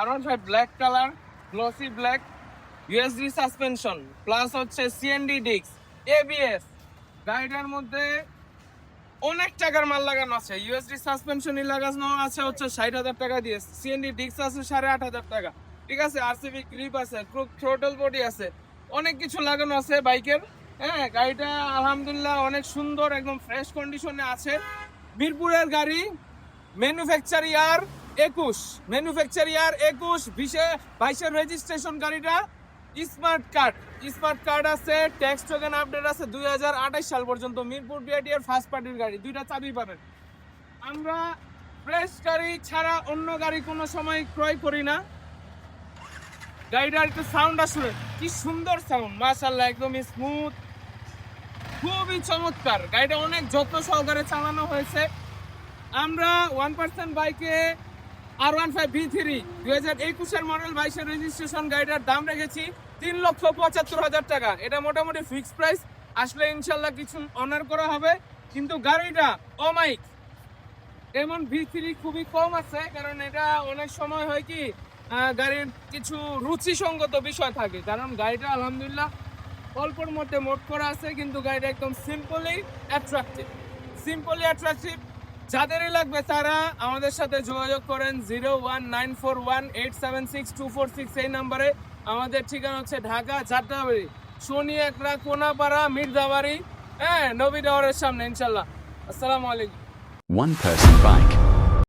R15 black colour, glossy black, USD suspension plus হচ্ছে CND disk, ABS. গাড়িটার মধ্যে অনেক টাকার মাল লাগানো আছে। ইউএসডি সাসপেনশনই লাগানো আছে হচ্ছে 60,000 টাকা দিয়ে, সিএনডি ডিস্ক আছে 8,500 টাকা, ঠিক আছে। আরসিবি ক্লিপ আছে, থ্রোটল বডি আছে, অনেক কিছু লাগানো আছে বাইকের। হ্যাঁ, গাড়িটা আলহামদুলিল্লাহ অনেক সুন্দর, একদম ফ্রেশ কন্ডিশনে আছে। মিরপুরের গাড়ি, ম্যানুফ্যাকচার ইয়ার 21, ম্যানুফ্যাকচার ইয়ার 21, 22 রেজিস্ট্রেশন। গাড়িটা স্মার্ট কার্ড আছে, ট্যাক্স টোকেন আপডেট আছে 2028 সাল পর্যন্ত। মিরপুর বিআরটি এর ফার্স্ট পার্টির গাড়ি, 2টা চাবি পাবেন। আমরা ফ্রেশ গাড়ি ছাড়া অন্য গাড়ি কোনো সময় ক্রয় করি না। গাড়িটার একটু সাউন্ড আসলে কি সুন্দর সাউন্ড, মাশাআল্লাহ, একদম স্মুথ, খুবই চমৎকার। গাড়িটা অনেক যত্ন সহকারে চালানো হয়েছে। আমরা 1% বাইকে R15 V3 2021 মডেল 22 রেজিস্ট্রেশন গাড়িটার দাম রেখেছি 3,75,000 টাকা। এটা মোটামুটি ফিক্সড প্রাইস, আসলে ইনশাল্লাহ কিছু অনার করা হবে। কিন্তু গাড়িটা অমাইক, এমন V3 খুবই কম আছে, কারণ এটা অনেক সময় হয় কি গাড়ির কিছু রুচিসঙ্গত বিষয় থাকে। কারণ গাড়িটা আলহামদুলিল্লাহ অল্পর মধ্যে মোট করা আছে, কিন্তু গাড়িটা একদম সিম্পলি অ্যাট্রাকটিভ। যাদেরই লাগবে তারা আমাদের সাথে যোগাযোগ করেন 01941876246 এই নাম্বারে। আমাদের ঠিকানা হচ্ছে ঢাকা যাত্রাবাড়ি, শনি একরা, কোনাপাড়া, মির্জাবাড়ি, হ্যাঁ, নবী টাওয়ারের সামনে। ইনশাল্লাহ। আসসালামু আলাইকুম। One person bike.